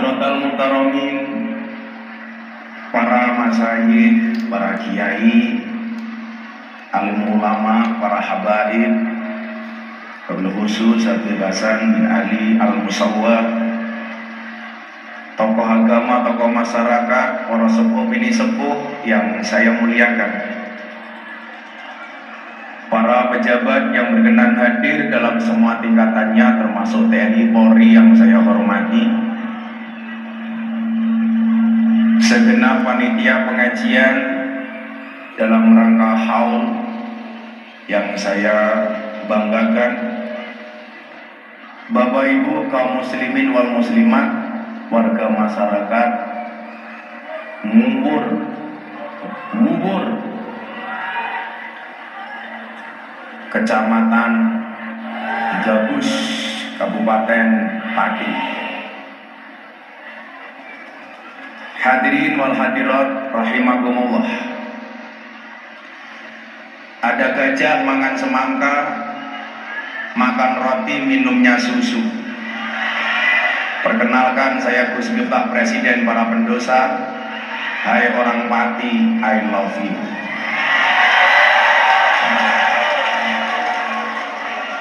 Hadrotal Mukarramin, para masyayikh, para kiai, alim ulama, para habaib, wabil khusus Habib Hasan bin Ali Al-Musawwar, tokoh agama, tokoh masyarakat, para sepuh bini sepuh yang saya muliakan, para pejabat yang berkenan hadir dalam semua tingkatannya termasuk TNI Polri yang saya hormati, segenap panitia pengajian dalam rangka haul yang saya banggakan, Bapak Ibu kaum muslimin wal muslimat, warga masyarakat Mumbur Kecamatan Gabus, Kabupaten Pati. Hadirin wal hadirat rahimakumullah. Ada gajah makan semangka, makan roti, minumnya susu. Perkenalkan, saya Gus Miftah, Presiden para pendosa. Hai orang Pati, I love you.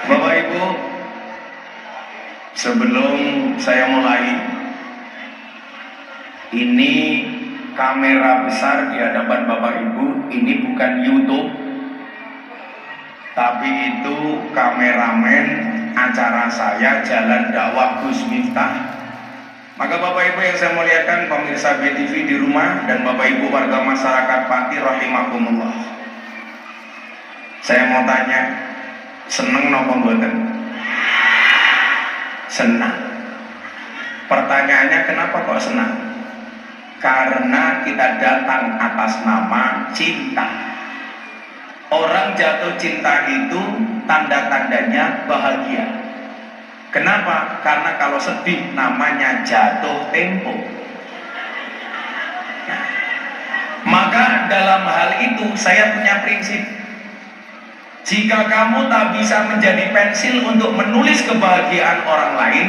Bapak Ibu, sebelum saya mulai, ini kamera besar di hadapan Bapak Ibu, ini bukan YouTube, tapi itu kameramen acara saya Jalan Dakwah Gus Miftah. Maka Bapak Ibu yang saya muliakan, pemirsa BTV di rumah dan Bapak Ibu warga masyarakat Pati rahimakumullah, saya mau tanya, seneng napa mboten? Senang. Pertanyaannya, kenapa kok senang? Karena kita datang atas nama cinta. Orang jatuh cinta itu tanda-tandanya bahagia. Kenapa? Karena kalau sedih namanya jatuh tempo. Nah, maka dalam hal itu saya punya prinsip. Jika kamu tak bisa menjadi pensil untuk menulis kebahagiaan orang lain,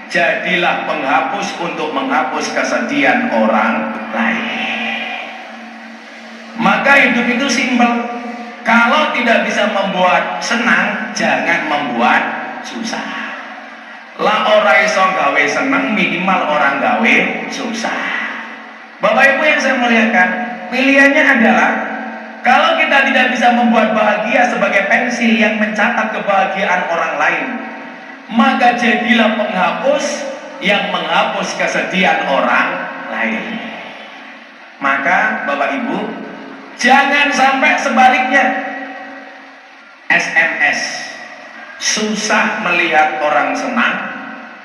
jadilah penghapus untuk menghapus kesedihan orang lain. Maka hidup itu simpel. Kalau tidak bisa membuat senang, jangan membuat susah. Lah ora iso gawe seneng, minimal orang gawe susah. Bapak Ibu yang saya muliakan, pilihannya adalah, kalau kita tidak bisa membuat bahagia sebagai pensil yang mencatat kebahagiaan orang lain, maka jadilah penghapus yang menghapus kesedihan orang lain. Maka Bapak Ibu, jangan sampai sebaliknya. SMS, susah melihat orang senang,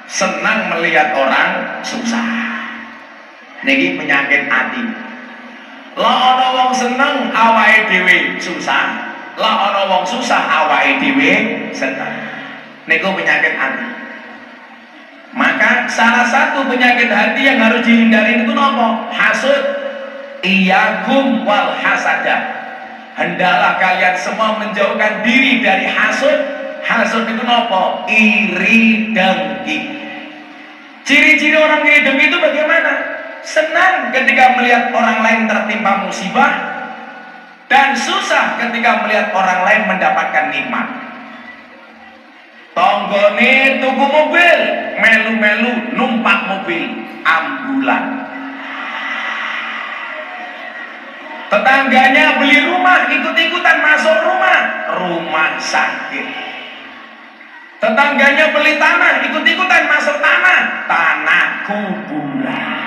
senang melihat orang susah. Niki penyakit hati. Lah ana wong seneng awake dhewe susah, lah ana wong susah awake dhewe seneng. Niku penyakit hati. Maka salah satu penyakit hati yang harus dihindari itu napa? Hasud. Iyyakum wal hasada. Hendaklah kalian semua menjauhkan diri dari hasud. Hasud itu napa? Iri dengki. Ciri-ciri orang iri dengki itu bagaimana? Senang ketika melihat orang lain tertimpa musibah, dan susah ketika melihat orang lain mendapatkan nikmat. Tonggone tuku mobil, melu-melu numpak mobil ambulan. Tetangganya beli rumah, ikut-ikutan masuk rumah sakit. Tetangganya beli tanah, ikut-ikutan masuk tanah kuburan.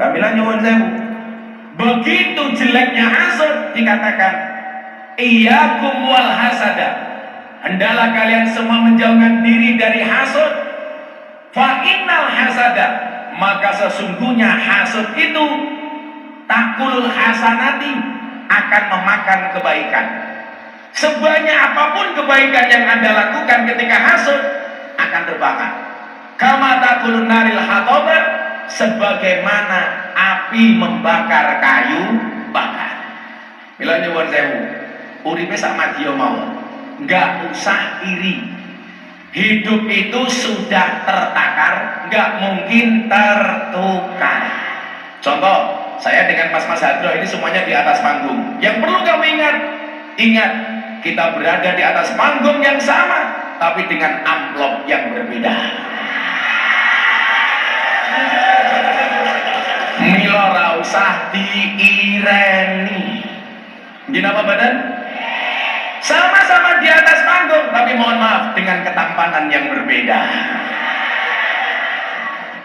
Bila nyuwun sewu, begitu jeleknya hasud, dikatakan iyyakum wal hasada. Hendaklah kalian semua menjauhkan diri dari hasud. Fa innal hasada, maka sesungguhnya hasud itu takulul hasanati, akan memakan kebaikan. Sebanyak apapun kebaikan yang Anda lakukan ketika hasud, akan terbakar. Kama takulun naril hatoba, sebagaimana api membakar kayu bakar. Bila nyuwun sewu, uripe sak madya mawon, enggak usah iri. Hidup itu sudah tertakar, nggak mungkin tertukar. Contoh, saya dengan Mas Hadro ini semuanya di atas panggung. Yang perlu kamu ingat, kita berada di atas panggung yang sama, tapi dengan amplop yang berbeda. Milo ra usah diireni. Gini apa badan? Sama-sama di atas panggung, tapi mohon maaf dengan ketampanan yang berbeda.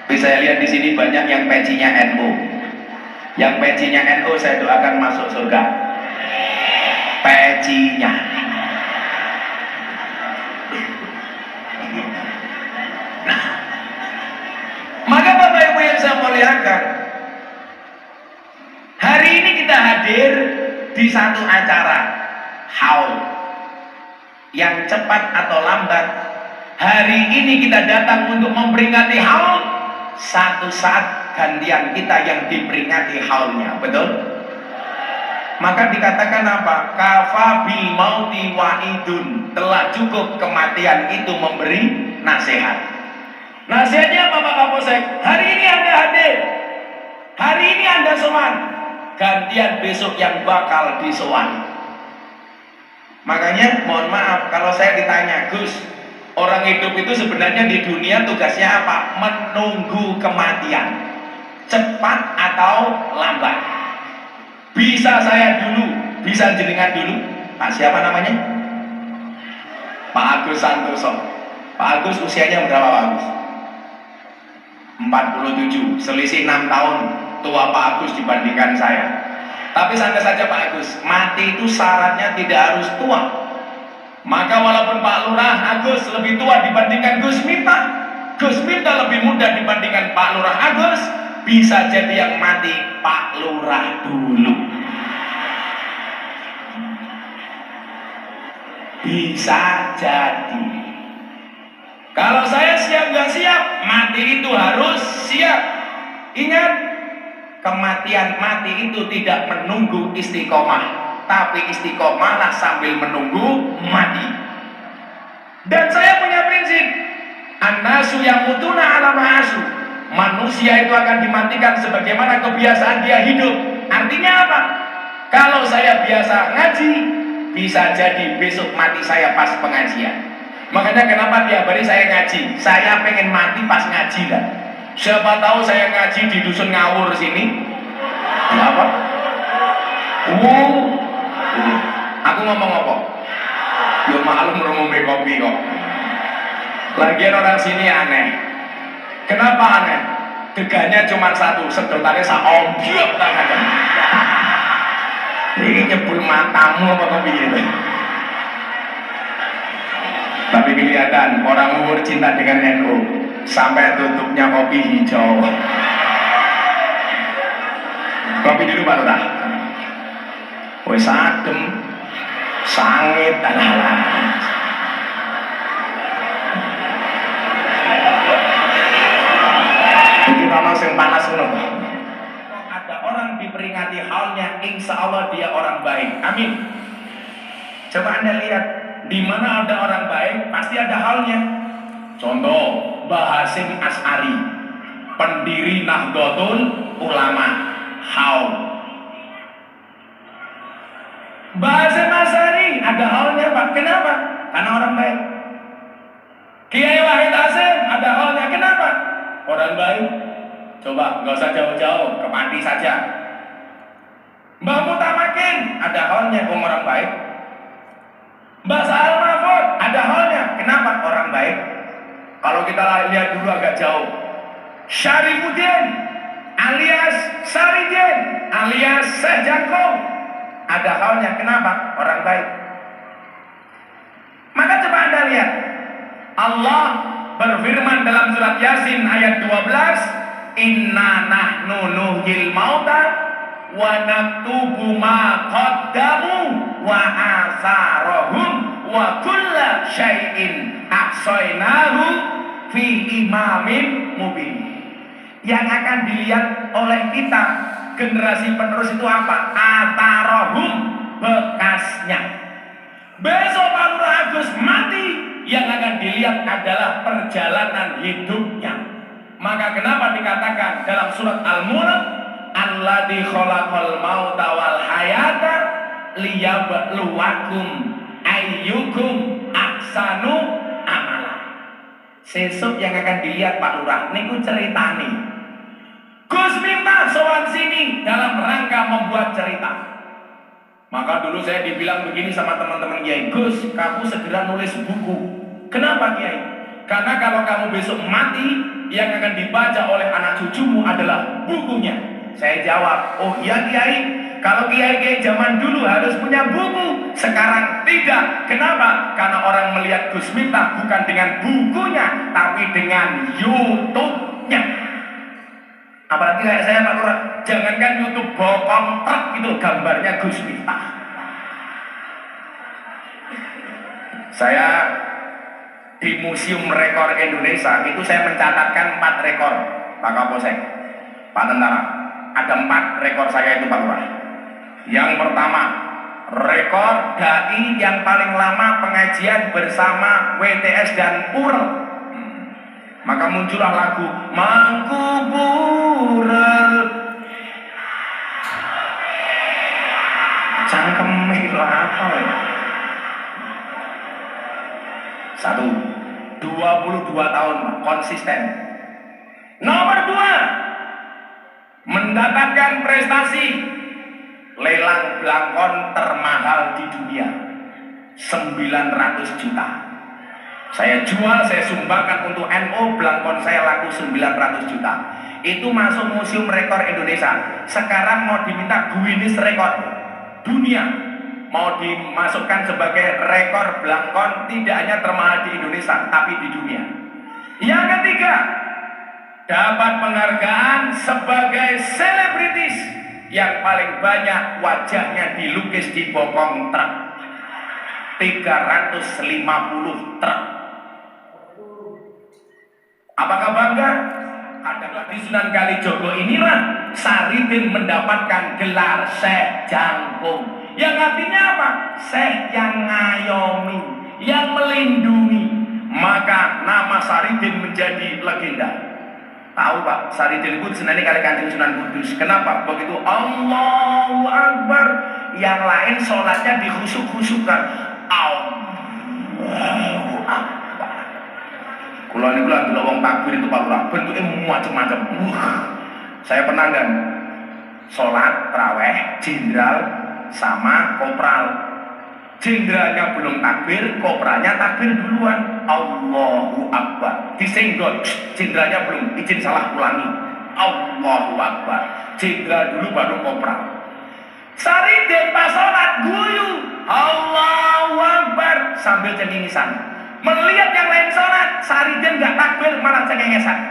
Bisa saya lihat di sini banyak yang pecinya NU. Yang pecinya NU saya doakan masuk surga. Pecinya. Nah, maka Bapak Ibu yang saya muliakan, hari ini kita hadir di satu acara haul yang cepat atau lambat. Hari ini kita datang untuk memperingati haul. Satu saat gantian kita yang diperingati haulnya, betul? Maka dikatakan apa? Kafa bil mauti wa'idun. Telah cukup kematian itu memberi nasihat. Nasihatnya apa Pak Kapolsek? Hari ini Anda hadir, hari ini Anda sowan, gantian besok yang bakal disowan. Makanya mohon maaf kalau saya ditanya, Gus, orang hidup itu sebenarnya di dunia tugasnya apa? Menunggu kematian, cepat atau lambat. Bisa saya dulu, bisa jenengan dulu. Pak siapa namanya? Pak Agus Santoso. Pak Agus usianya berapa Pak Agus? 47, selisih 6 tahun tua Pak Agus dibandingkan saya. Tapi santai saja Pak Agus, mati itu syaratnya tidak harus tua. Maka walaupun Pak Lurah Agus lebih tua dibandingkan Gus Miftah, Gus Miftah lebih muda dibandingkan Pak Lurah Agus, bisa jadi yang mati Pak Lurah dulu. Bisa jadi. Kalau saya siap nggak siap, mati itu harus siap. Ingat, kematian mati itu tidak menunggu istiqomah, tapi istiqomahlah sambil menunggu mati. Dan saya punya prinsip, an-nasu yamutuna ala ma'asu. Manusia itu akan dimatikan sebagaimana kebiasaan dia hidup. Artinya apa? Kalau saya biasa ngaji, bisa jadi besok mati saya pas pengajian. Makanya kenapa tiap hari saya ngaji? Saya pengen mati pas ngaji lah. Siapa tahu saya ngaji di dusun ngawur sini. Apa? Aku ngomong apa? Ya maklum ngomong kopi kok. Lagian orang sini aneh. Kenapa aneh? Degannya cuma satu, sedotannya saombyok tangan. Ini nyebul matamu apa kopi itu? Tapi kelihatan orang umur cinta dengan NU sampai tutupnya kopi hijau. Kopi dulu Pak Lurah. Wes adem, sangit adalah. Iki ana sing panas ngono. Ada orang diperingati halnya, insya Allah dia orang baik. Amin. Coba Anda lihat, di mana ada orang baik pasti ada halnya. Contoh, Mbah Hasyim Asy'ari, pendiri Nahdlatul Ulama, haul. Mbah Hasyim Asy'ari ada halnya Pak. Kenapa? Karena orang baik. Kiai Wahid Hasyim ada halnya. Kenapa? Orang baik. Coba nggak usah jauh-jauh, ke Pati saja. Mbah Mutamakin ada halnya, orang baik. Mbah Sa'al Mahfud ada halnya. Kenapa? Orang baik. Kalau kita lihat dulu agak jauh, Syarifuddin alias Saridin alias Syekh Jangkung ada halnya. Kenapa? Orang baik. Maka coba Anda lihat, Allah berfirman dalam surat Yasin ayat 12, inna nahnu nuhyil mauta wa naktubu ma qaddamu wa asarahum wa kulla syai'in ahsainahu fi imamin mubin. Yang akan dilihat oleh kita generasi penerus itu apa? Atarahum, bekasnya. Besok Pak Lurah Agus mati, yang akan dilihat adalah perjalanan hidupnya. Maka kenapa dikatakan dalam surat Al-Mulk, alladzi khalaqal mauta wal hayata liyabluwakum ayyukum ahsanu amala. Sesuk yang akan dilihat Pak Lurah niku ceritane. Gus Miftah sowan sini dalam rangka membuat cerita. Maka dulu saya dibilang begini sama teman-teman Kiai, Gus, kamu segera nulis buku. Kenapa Kiai? Karena kalau kamu besok mati, yang akan dibaca oleh anak cucumu adalah bukunya. Saya jawab, oh iya Kiai, kalau Kiai-Kiai zaman dulu harus punya buku, sekarang tidak. Kenapa? Karena orang melihat Gus Miftah bukan dengan bukunya, tapi dengan YouTube-nya. Apalagi kayak saya Pak Lurah, jangankan YouTube bokong truk itu gambarnya Gus Miftah. Saya di Museum Rekor Indonesia itu saya mencatatkan 4 rekor Pak Kapolsek, Pak Tentara. Ada 4 rekor saya itu Pak Lurah. Yang pertama, rekor dai yang paling lama pengajian bersama WTS dan URL. Maka muncullah lagu Mangkubural cangkem itu apa ya? 22 tahun konsisten. Nomor 2, mendapatkan prestasi lelang belangkon termahal di dunia 900 juta. Saya jual, saya sumbangkan untuk NU, belangkon saya laku 900 juta. Itu masuk Museum Rekor Indonesia. Sekarang mau diminta Guinness Rekor dunia, mau dimasukkan sebagai rekor belangkon tidak hanya termahal di Indonesia, tapi di dunia. Yang ketiga, dapat penghargaan sebagai selebritis yang paling banyak wajahnya dilukis di bokong truk, 350 truk. Apakah bangga? Adalah di Sunan Kalijogo inilah Saridin mendapatkan gelar Syekh Jangkung, yang artinya apa? Syekh yang ngayomi, yang melindungi. Maka nama Saridin menjadi legenda. Tahu Pak, Saridin itu senani kali Kanjeng Sunan Kudus. Kenapa? Begitu Allahu Akbar, yang lain sholatnya dihusuk-husukkan. Allahu Akbar. Kalau ini lagi wong takbir itu Pak Lurah, bentuknya macam-macam. Saya pernah dan sholat terawih jenderal sama kopral. Jenderalnya belum takbir, kopralnya takbir duluan. Allahu Akbar. Disenggol, jenderalnya belum, izin salah ulangi. Allahu Akbar. Jenderal dulu baru kopral. Saridin pas sholat guyu Allahu Akbar sambil cengingisan. Melihat yang lain sholat, Saridin gak takbir malah cengengesan.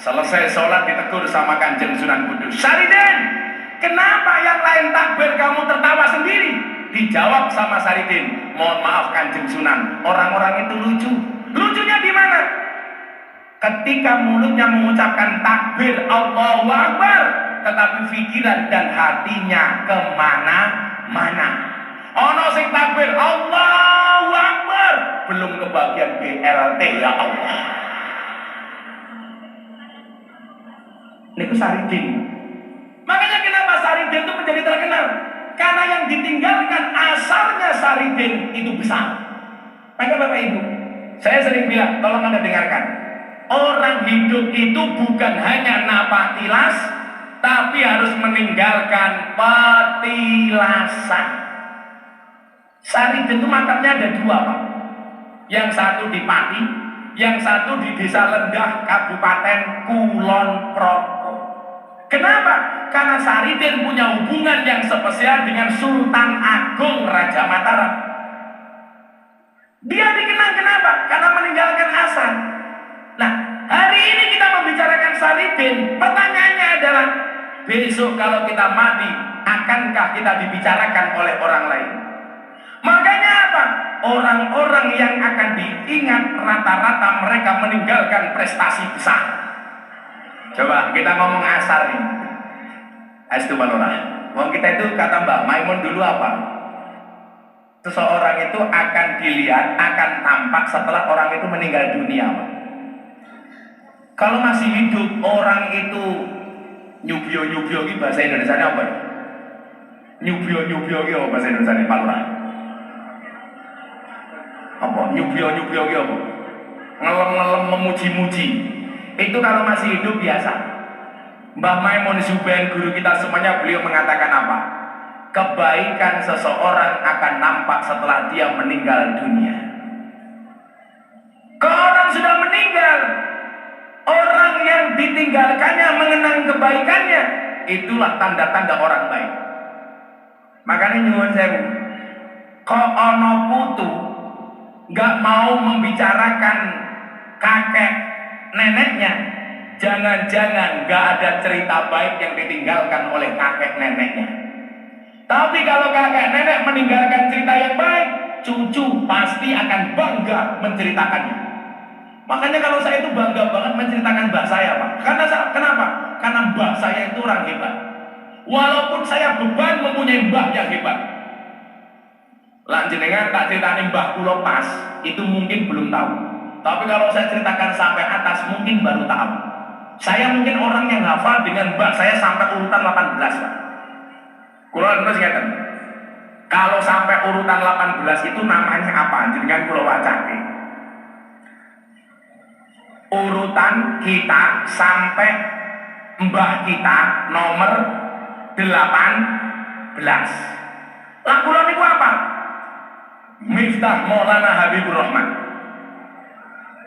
Selesai sholat ditegur sama Kanjeng Sunan Kudus. Saridin, kenapa yang lain takbir kamu tertawa sendiri? Dijawab sama Saridin, mohon maaf Kanjeng Sunan, orang-orang itu lucu. Lucunya di mana? Ketika mulutnya mengucapkan takbir Allahu Akbar, tetapi pikiran dan hatinya kemana-mana. Ono sing takbir Allahu Akbar, belum kebagian BLT ya Allah. Itu Saridin. Makanya kenapa Saridin itu menjadi terkenal? Karena yang ditinggalkan asarnya Saridin itu besar. Maka Bapak Ibu, saya sering bilang, tolong Anda dengarkan. Orang hidup itu bukan hanya napak tilas, tapi harus meninggalkan petilasan. Saridin itu makamnya ada 2 Pak. Yang satu di Pati, yang satu di Desa Lendah, Kabupaten Kulon Progo. Kenapa? Karena Saridin punya hubungan yang spesial dengan Sultan Agung Raja Mataram. Dia dikenang kenapa? Karena meninggalkan asar. Nah, hari ini kita membicarakan Saridin. Pertanyaannya adalah, besok kalau kita mati, akankah kita dibicarakan oleh orang lain? Makanya apa? Orang-orang yang akan diingat rata-rata mereka meninggalkan prestasi besar. Coba kita ngomong asar nih. Astumanullah. Mau kita itu kata Mbak Maimun dulu apa? seseorang itu akan dilihat, akan tampak setelah orang itu meninggal dunia, Pak. Kalau masih hidup orang itu nyubio ini bahasa Indonesia apa ya? Nyubio ini apa bahasa Indonesia Pak Lurah? Apa? Nyubio ini apa? Ngelem-ngelem memuji-muji. Itu kalau masih hidup biasa. Mbah Maimun Zubair guru kita semuanya, beliau mengatakan apa? Kebaikan seseorang akan nampak setelah dia meninggal dunia. Kalau orang sudah meninggal, orang yang ditinggalkannya mengenang kebaikannya, itulah tanda-tanda orang baik. Makanya nyuwun sewu, kok ono putu nggak mau membicarakan kakek neneknya, jangan-jangan nggak ada cerita baik yang ditinggalkan oleh kakek neneknya. Tapi kalau kakek nenek meninggalkan cerita yang baik, cucu pasti akan bangga menceritakannya. Makanya kalau saya itu bangga banget menceritakan mbah saya, Pak. Kenapa? Karena mbah saya itu orang hebat. Walaupun saya beban mempunyai mbah yang hebat. Lanjenengan tak ceritain mbah kula pas, itu mungkin belum tahu. Tapi kalau saya ceritakan sampai atas, mungkin baru tahu. Saya mungkin orang yang hafal dengan mbah saya sampai urutan 18, Pak. Kula terus ngeten. Kalau sampai urutan 18 itu namanya apa? Jenengan kula wacake. Urutan kita sampai mbah kita nomor 18. Lah kula niku apa? Miftah Maulana Habibur Rahman.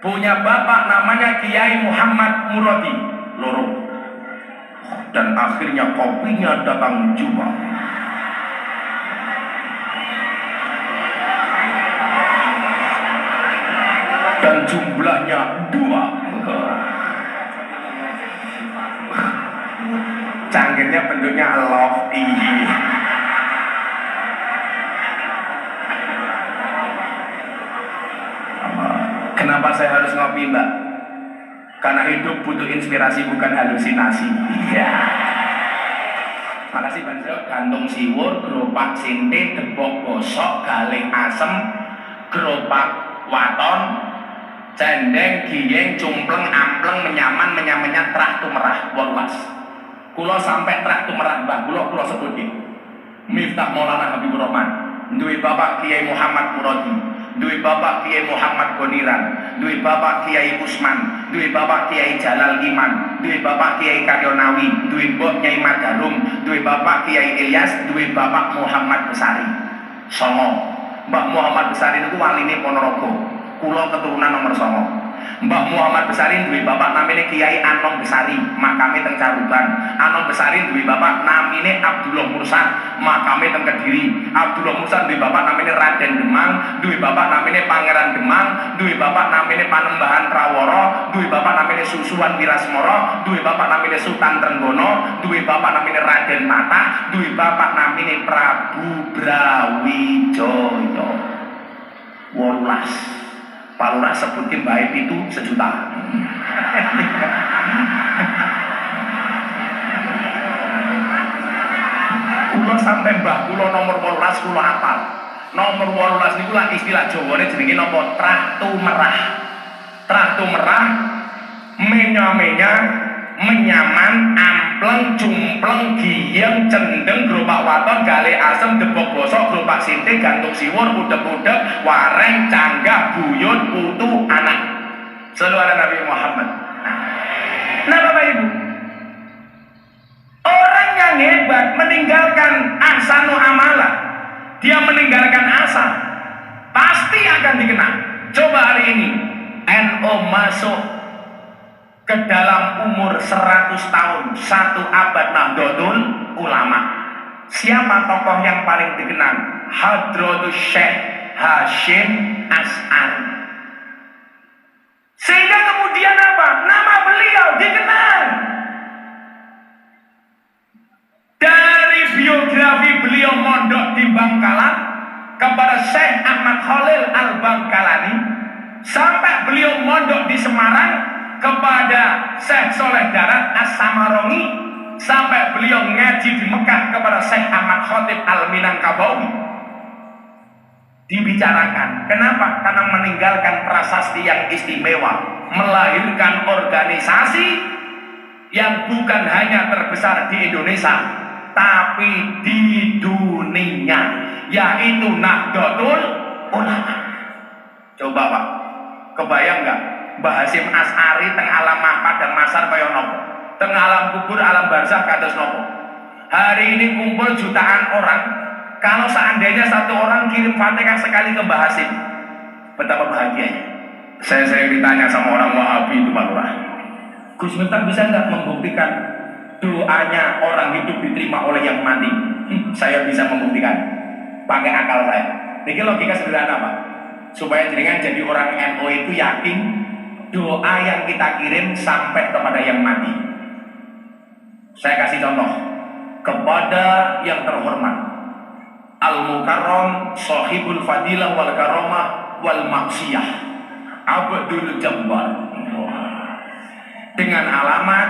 Punya bapak namanya Kiai Muhammad Muradi loro. Dan akhirnya kopinya datang juga. Dan jumlahnya 2. Cangkirnya bentuknya love tinggi. Kenapa saya harus ngopi, Mbak? Karena hidup butuh inspirasi, bukan halusinasi. Iya. Makasih Banjo. Gantung siwur, geropak sinte, debok bosok, galing asem, geropak waton, cendeng, giyeng, cumpleng, ampleng, menyaman, menyamennya, terah tumerah, waluas. Kulo sampai terah tumerah, Mbak. Kulo sebutin. Miftah Maulana Habibur Rahman. Duwe bapak Kiai Muhammad Muradi. Duwe bapak Kiai Muhammad Goniran, duwe bapak Kiai Usman, duwe bapak Kiai Jalal Iman, duwe bapak Kiai Karyonawi, duwe mbok Nyai Margarum, duwe bapak Kiai Ilyas, duwe bapak Muhammad Besari. Songo. Mbak Muhammad Besari niku waline Ponorogo. Kula keturunan nomor 9. Mbak Muhammad Besari duwe bapak namine Kiai Anom Besari, makame teng Caruban. Anom Besari duwe bapak namine Abdullah Mursad, makame teng Kediri. Abdullah Mursad duwe bapak namine Raden Demang, duwe bapak namine Pangeran Demang, duwe bapak namine Panembahan Praworo, duwe bapak namine Susuwan Wirasmoro, duwe bapak namine Sultan Trenggono, duwe bapak namine Raden Mata, duwe bapak namine Prabu Brawijaya. 18. Pak Lurah sebutin baik itu 1 juta. Kulo sampai mbah kulo nomor 18 kulo apal. Nomor 18 niku lah istilah Jawane jenenge napa? Trahtu merah. Trahtu merah, menya-menya, menyaman, ampleng, cumpleng, giyeng, cendeng, gerobak waton, gale asem, debok bosok, gerobak sinte, gantung siwur, udep-udep, wareng, canggah, buyut, putu, anak. Selalu ada Nabi Muhammad. Nah Bapak Ibu, orang yang hebat meninggalkan ahsanu amalah, dia meninggalkan asa, pasti akan dikenal. Coba hari ini NO masuk ke dalam umur 100 tahun, 1 abad Nahdlatul Ulama. Siapa tokoh yang paling dikenal? Hadratus Syekh Hasyim As'ari. Sehingga kemudian apa? Nama beliau dikenal. Dari biografi beliau mondok di Bangkalan kepada Syekh Ahmad Khalil Al-Bangkalani, sampai beliau mondok di Semarang kepada Syekh Soleh Darat As-Samarongi, sampai beliau ngaji di Mekah kepada Syekh Ahmad Khatib Al-Minangkabawi. dibicarakan. Kenapa? Karena meninggalkan prasasti yang istimewa, melahirkan organisasi yang bukan hanya terbesar di Indonesia, tapi di dunia, yaitu Nahdlatul Ulama. Coba Pak, kebayang nggak? Mbah Hasyim Asy'ari teng alam mahfad dan masar kaya nopo, teng alam kubur alam barzakh kados nopo. Hari ini kumpul jutaan orang. Kalau seandainya satu orang kirim Fatihah sekali ke Mbah Hasyim, betapa bahagianya. Saya sering ditanya sama orang Wahabi itu Pak Lurah, Gus Miftah bisa nggak membuktikan doanya orang hidup diterima oleh yang mati? Saya bisa membuktikan pakai akal saya. Ini logika sederhana Pak, supaya jenengan jadi orang NU itu yakin doa yang kita kirim sampai kepada yang mati. Saya kasih contoh kepada yang terhormat Al-Mukarram Sahibul Fadilah wal Karamah wal Maksiyah Abdul Jabbar, dengan alamat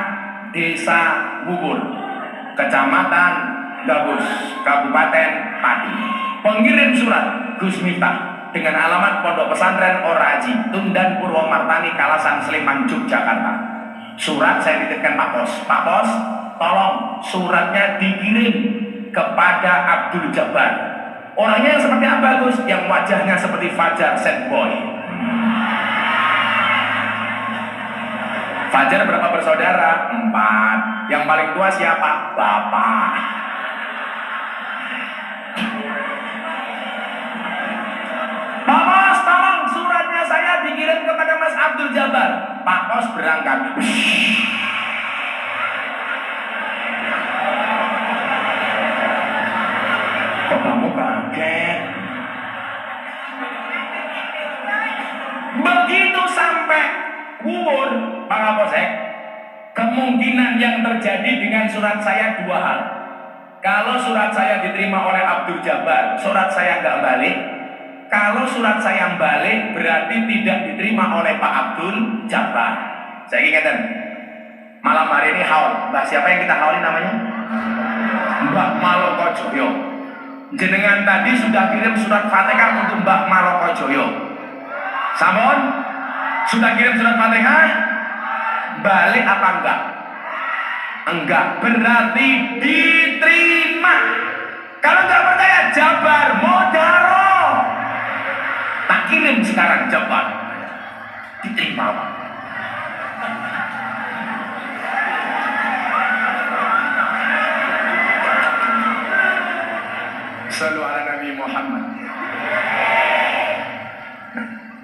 Desa Wubur, Kecamatan Gabus, Kabupaten Pati. Pengirim surat Gus Miftah dengan alamat Pondok Pesantren Oraji, Tundan Purwomartani, Kalasan, Sleman, Yogyakarta. Surat saya titipkan Pak Pos. Pak Pos, tolong suratnya dikirim kepada Abdul Jabbar. Orangnya yang seperti apa Gus? Yang wajahnya seperti Fajar Sad Boy. Fajar berapa bersaudara? 4. Yang paling tua siapa? Bapak. Pak Pos, tolong suratnya saya dikirim kepada Mas Abdul Jabbar. Pak Pos berangkat. Kok kamu kaget? Begitu sampai Wubur, Pak Kapolsek, kemungkinan yang terjadi dengan surat saya 2 hal. Kalau surat saya diterima oleh Abdul Jabbar, surat saya nggak balik. Kalau surat saya balik, berarti tidak diterima oleh Pak Abdul Jabbar. Saya ingatkan, malam hari ini haul. Mbak siapa yang kita haulin namanya? Mbak Malokojoyo. Jenengan tadi sudah kirim surat Fatihah untuk Mbak Malokojoyo. Sampun? Sudah kirim surat Fatihah? Balik apa enggak? Enggak, berarti diterima. Kalau enggak percaya, Jabar Modaro. Tak kirim sekarang Jabar. Diterima Pak. Sallu ala Nabi Muhammad.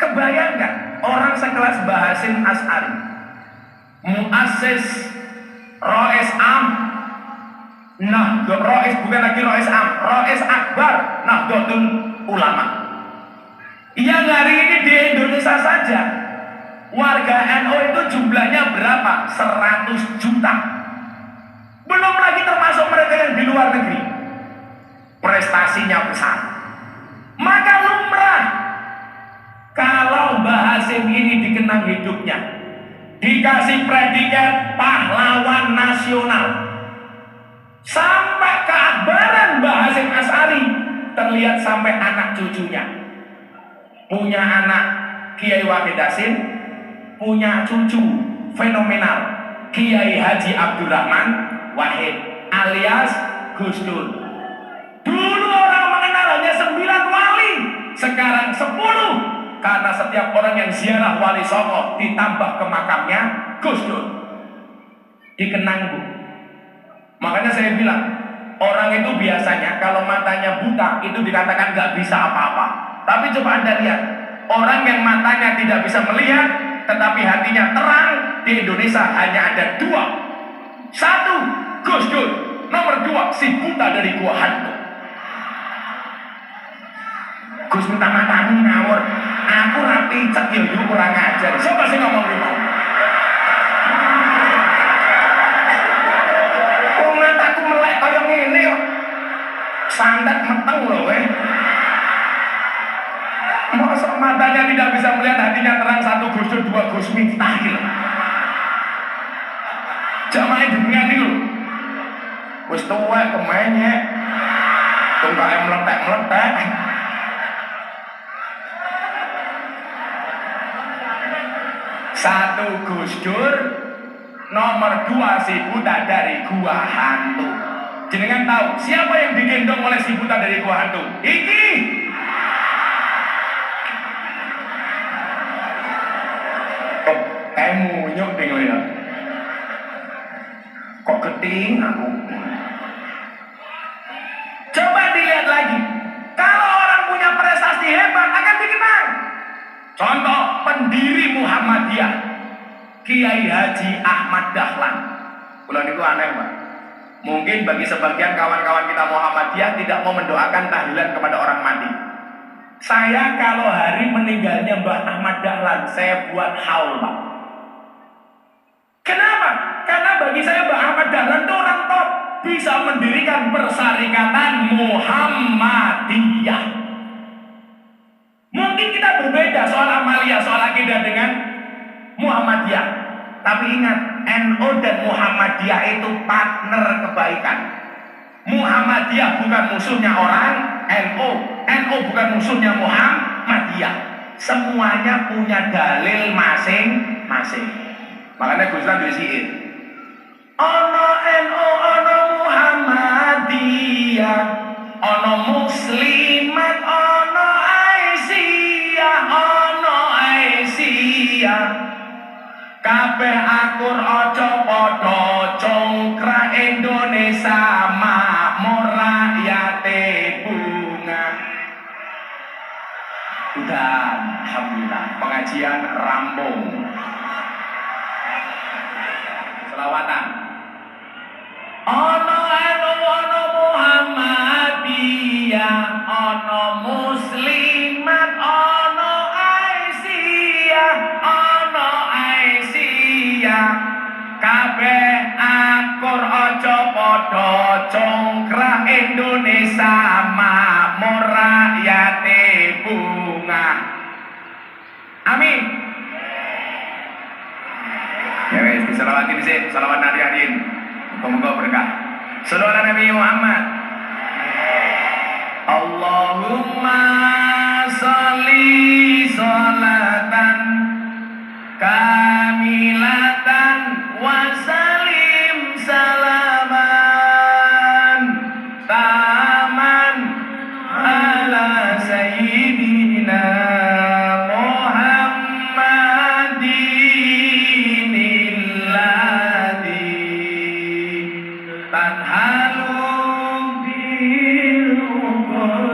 Kebayang nggak orang sekelas Mbah Hasyim Asy'ari, muassis Rois Am, nah Rois bukan lagi Rois Am, Rois Akbar Nahdlatul Ulama, yang hari ini di Indonesia saja warga NU itu jumlahnya berapa? 100 juta. Belum lagi termasuk mereka yang di luar negeri. Prestasinya besar. Maka lumrah kalau Mbah Hasyim ini dikenang hidupnya, dikasih predikat pahlawan nasional, sampai keakbaran Mbah Hasyim Asy'ari terlihat sampai anak cucunya. Punya anak Kiai Wahid Hasyim, punya cucu fenomenal Kiai Haji Abdurrahman Wahid alias Gus Dur. Dulu orang mengenal hanya 9 wali, sekarang 10. Karena setiap orang yang ziarah Wali Songo ditambah ke makamnya Gus Dur, dikenang Bu. Makanya saya bilang, orang itu biasanya kalau matanya buta itu dikatakan gak bisa apa-apa. Tapi coba Anda lihat, orang yang matanya tidak bisa melihat tetapi hatinya terang di Indonesia hanya ada 2. 1, Gus Dur. Nomor 2, si buta dari gua hantu. Gus minta matamu ngawur. Aku rapi cek yo kurang ajar. Siapa sih ngomong gitu? Kok mataku melek kaya ngene kok. Santet meteng lho weh. Masa matanya tidak bisa melihat, hatinya terang, 1 Gus Dur, 2 Gus Miftah gitu. Jamaah dengan itu. Wis tuwek kemenyek. Tunggae meletek-meletek. Satu Gus Dur, nomor 2 si buta dari gua hantu. Jenengan tahu siapa yang digendong oleh si buta dari gua hantu? Iki. Kok kayak munyuk tengok ya? Kok keting aku? Coba dilihat lagi. Kalau orang punya prestasi hebat akan dikenang. Contoh pendiri Muhammadiyah, Kiai Haji Ahmad Dahlan. Kalau itu aneh, Pak. Mungkin bagi sebagian kawan-kawan kita Muhammadiyah tidak mau mendoakan tahlilan kepada orang mati. Saya kalau hari meninggalnya Mbah Ahmad Dahlan, saya buat haul, Pak. Kenapa? Karena bagi saya Mbah Ahmad Dahlan itu orang top, bisa mendirikan persyarikatan Muhammadiyah. Mungkin kita berbeda soal amalia, soal akidah dengan Muhammadiyah. Tapi ingat, NU dan Muhammadiyah itu partner kebaikan. Muhammadiyah bukan musuhnya orang, NU bukan musuhnya Muhammadiyah. Semuanya punya dalil masing-masing. Makanya Gus Dur disiin. Ono NU, ono Muhammadiyah, ono Muslimat, ono Aisyah, ono Aisyah. Kabeh akur ojo podo congkrak Indonesia makmur rakyate bunga. Udah, alhamdulillah pengajian rampung. Selawatan. Ono anu ono Muhammadiyah, ono Muslimat, ono Aisyah, ono Aisyah. Kabeh akur ojo podo congkrak Indonesia makmur rakyate bunga. Amin. Ya wes, diselawatin sih, salawat Nabi Adin. Moga-moga berkah. Salawat Nabi Muhammad. Allahumma sholli sholatan kamilatan wa salim salaman taman ala sayyidina Muhammadin illadhi tanhalu bil uqul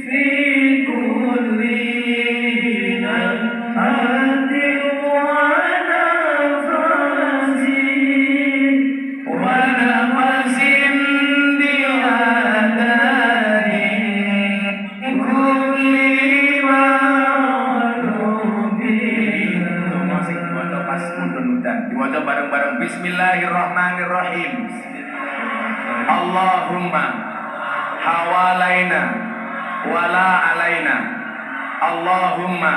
fi kulli nafhatin wa nafasin wa nafasin bi'adarin kulli ma'lubin. Masih diwaca pas mudah-mudahan diwaca bareng-bareng. Bismillahirrahmanirrahim. Allahumma hawalaina wala alaina. Allahumma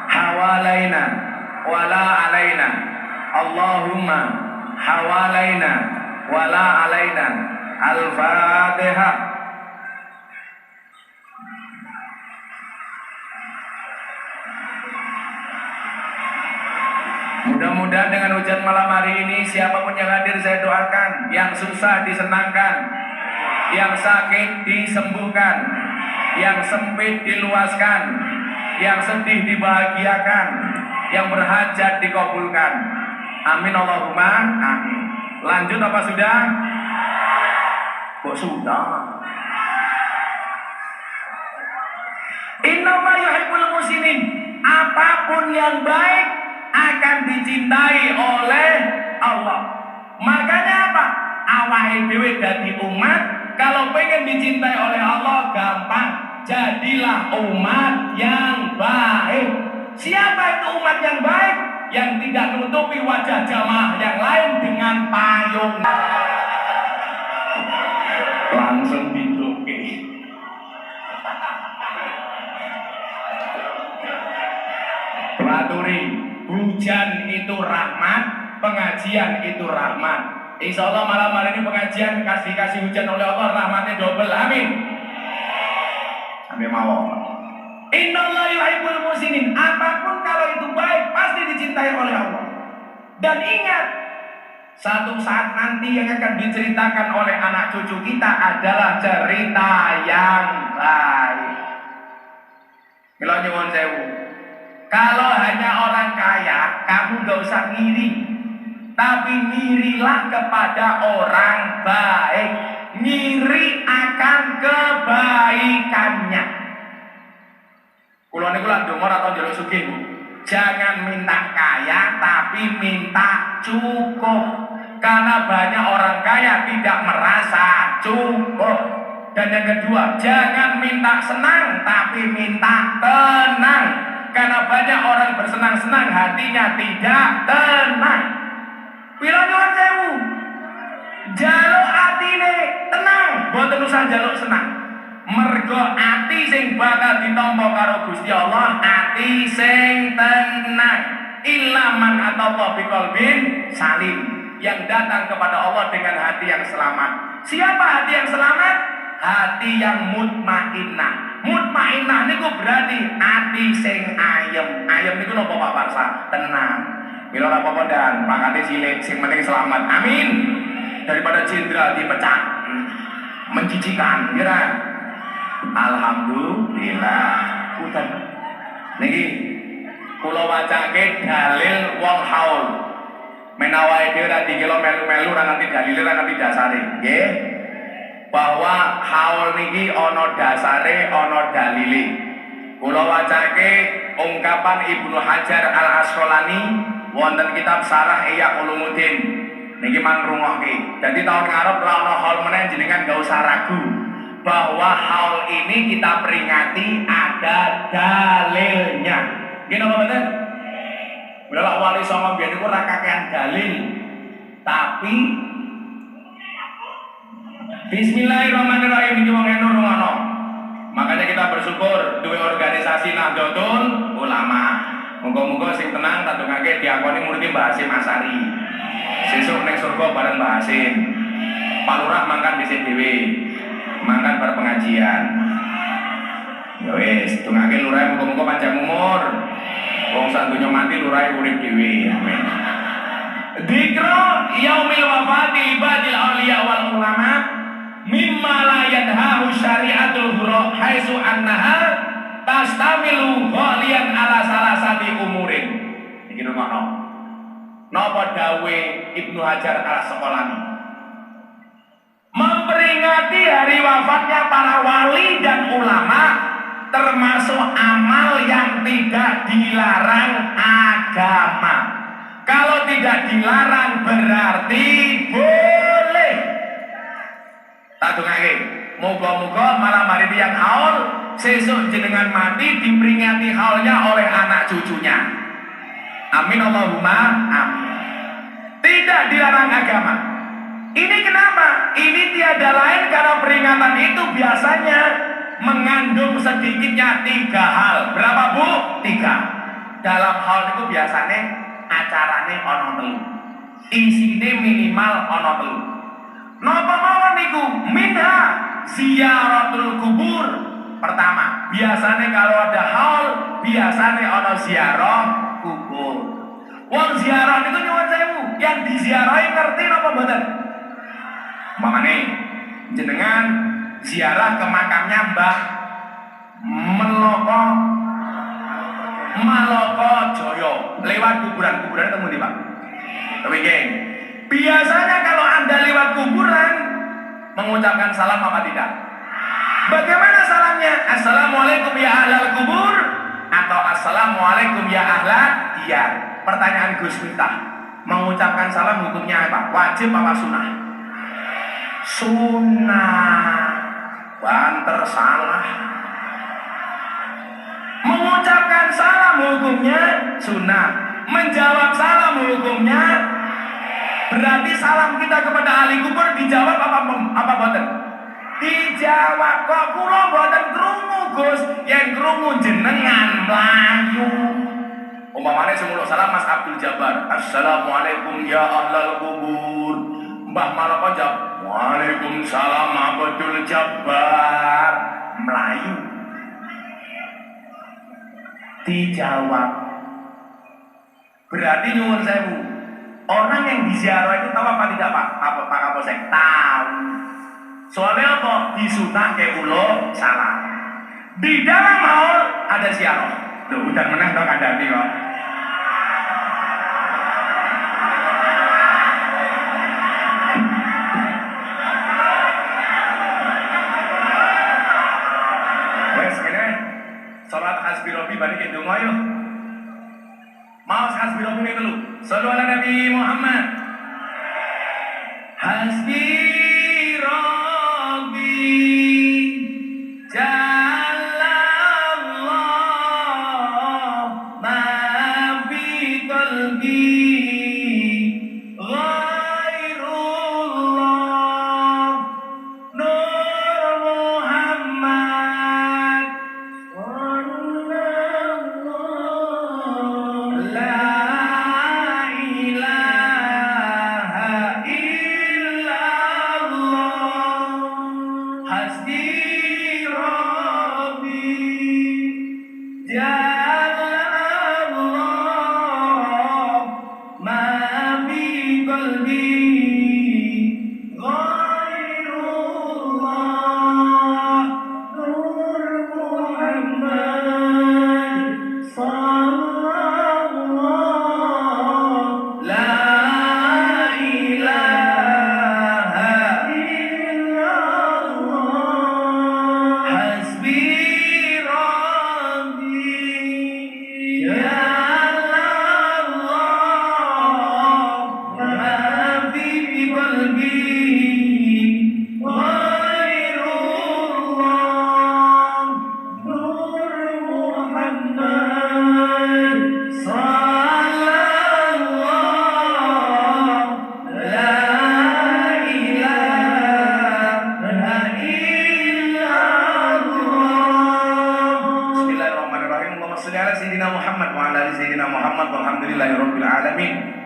hawalaina wala alaina. Allahumma hawalaina wala alaina. Al-Fatihah. Mudah-mudahan dengan hujan malam hari ini siapapun yang hadir saya doakan, yang susah disenangkan, yang sakit disembuhkan, yang sempit diluaskan, yang sedih dibahagiakan, yang berhajat dikabulkan. Amin Allahumma amin. Lanjut apa sudah? Kok sudah? Innama yuhibbul muslimin. Apapun yang baik akan dicintai oleh Allah. Makanya apa? Awake dhewe dadi umat, kalau pengen dicintai oleh Allah gampang. Jadilah umat yang baik. Siapa itu umat yang baik? Yang tidak menutupi wajah jamaah yang lain dengan payung. Langsung diduki. Pelaturi, hujan itu rahmat, pengajian itu rahmat. Insya Allah malam hari ini pengajian kasih hujan oleh Allah, rahmatnya double. Amin. Sampai mau. Innallaha yuhibbul muslimin. Apapun kalau itu baik pasti dicintai oleh Allah. Dan ingat, satu saat nanti yang akan diceritakan oleh anak cucu kita adalah cerita yang baik. Mila nyuwun sewu. Kalau hanya orang kaya, kamu gak usah ngiri. Tapi ngirilah kepada orang baik. Ngiri akan kebaikannya. Kulo niku lak ndonga atau njaluk sugih, Bu. Jangan minta kaya tapi minta cukup. Karena banyak orang kaya tidak merasa cukup. Dan yang kedua, jangan minta senang tapi minta tenang. Karena banyak orang bersenang-senang hatinya tidak tenang. Pila nyuwun sewu. Jaluk atine tenang, mboten usah jaluk senang. Mergo ati sing bakal ditampa karo Gusti Allah, ati sing tenang. Ilaman ataullah biqalbin salim, yang datang kepada Allah dengan hati yang selamat. Siapa hati yang selamat? Hati yang mutmainnah. Mutmainnah niku berarti hati sing ayem. Ayem niku napa Pak Parsa? Tenang. Mila ora apa-apa dan pangkate cilik sing penting selamat. Amin. Daripada jenderal dipecat. Mencicikan, kira. Alhamdulillah. Udan. Niki kula wacake dalil wong haul. Menawa dhewe ra dikira melu-melu ra ngerti dalile ra ngerti dasare. Nggih. Bahwa haul niki ana dasare, ana dalile. Kula wacake ungkapan Ibnu Hajar Al-Asqalani wonten kitab Syarah Ihya Ulumuddin. Niki mang rungokke. Dadi tahun ngarep la ana haul meneh jenengan gak usah ragu bahwa haul ini kita peringati ada dalilnya. Nggih napa mboten? Mula wali songo biyen niku ora kakean dalil. Tapi Bismillahirrahmanirrahim iki wong eno rungono. Makanya kita bersyukur duwe organisasi Nahdlatul Ulama. Muga-muga sing tenang tak dongake diakoni murid Mbah Hasyim Asari. Sesuk ning surga bareng Mbah Hasyim. Pak Lurah mangkan dhisik dhewe. Mangkan bar pengajian. Ya wis, dongake lurah muga-muga panjang umur. Wong sak donya mati lurah urip dhewe. Amin. Dzikra yaumil wafati ibadil auliya wal ulama mimma la yanhahu syari'atul hurra haitsu annaha tastamilu ghaliyan ala salasati umurin. Iki rumakno. Napa dawuhe Ibnu Hajar Al-Asqalani? memperingati hari wafatnya para wali dan ulama termasuk amal yang tidak dilarang agama. Kalau tidak dilarang berarti boleh. Tak dongake, moga-moga malam hari ini yang haul sesuk jenengan mati diperingati haulnya oleh anak cucunya. Amin Allahumma amin. Tidak dilarang agama. Ini kenapa? Ini tiada lain karena peringatan itu biasanya mengandung sedikitnya 3 hal. Berapa Bu? 3. Dalam hal itu biasanya acarane ono 3. Isine minimal ono 3. Napa mawon niku? Minha ziaratul kubur. Pertama, biasanya kalau ada haul, biasanya ono ziarah kubur. Wong ziarah niku nyuwun sewu, yang diziarahi ngerti napa mboten? Mamane jenengan ziarah ke makamnya Mbah Maloko Joyo, lewat kuburan ketemu di Pak. Tapi geng, biasanya kalau Anda lewat kuburan mengucapkan salam apa tidak? Bagaimana salamnya? Assalamualaikum ya ahlal kubur atau assalamualaikum ya ahlal diyar? Pertanyaan Gus Miftah, mengucapkan salam hukumnya apa? Wajib apa sunnah? Sunnah. Banter salah. Mengucapkan salam hukumnya sunnah. Menjawab salam hukumnya berarti salam kita kepada ahli kubur dijawab apa boten? Dijawab. Kok kula boten krungu Gus, yen krungu jenengan mlayu. Umpamane semuluk salam Mas Abdul Jabbar, assalamualaikum ya ahlal kubur. Mbah Maloko jawab, waalaikumsalam Abdul Jabbar. Melayu. Dijawab. Berarti nyuwun sewu, orang yang diziarah itu tahu apa tidak Pak? Pak Kapolsek? Tahu. Soalnya apa? Disunah ke ulo salam. Di dalam haul ada ziarah. Tuh, udah menang dong ada nih kok. Salat hasbi robi balik ke dongo yuk. Mau hasbi robi ini dulu. Sallu ala Nabi Muhammad. Hasbi robi jalallah ma fi qalbi ghairullah Nur Muhammad.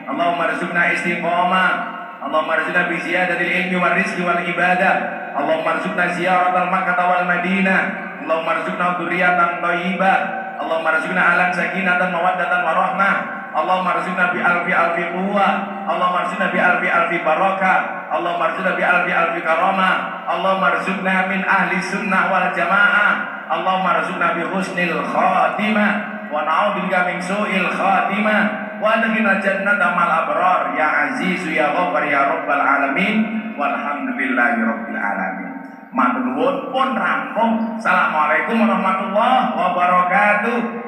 Allahumma rizqna istiqamah, Allahumma rizqna bi ziyadatil ilmi wal rizqi wal ibadah, Allahumma rizqna ziyaratal Makkah wal Madinah, Allahumma rizqna dzurriyyatan thayyibah, Allahumma rizqna alan sakinatan mawaddatan warahmah, Allahumma rizqna bi alfi quwwah, Allahumma rizqna bi alfi barakah, Allahumma rizqna bi alfi karamah, Allahumma rizqna min ahli sunnah wal jamaah, Allahumma rizqna bi husnil khatimah wa na'udzubika min su'il khatimah wa adkhilna jannata mal abrar ya aziz ya ghaffar ya rabbal alamin walhamdulillahirabbil alamin. Matur nuwun pun rampung. Assalamualaikum warahmatullahi wabarakatuh.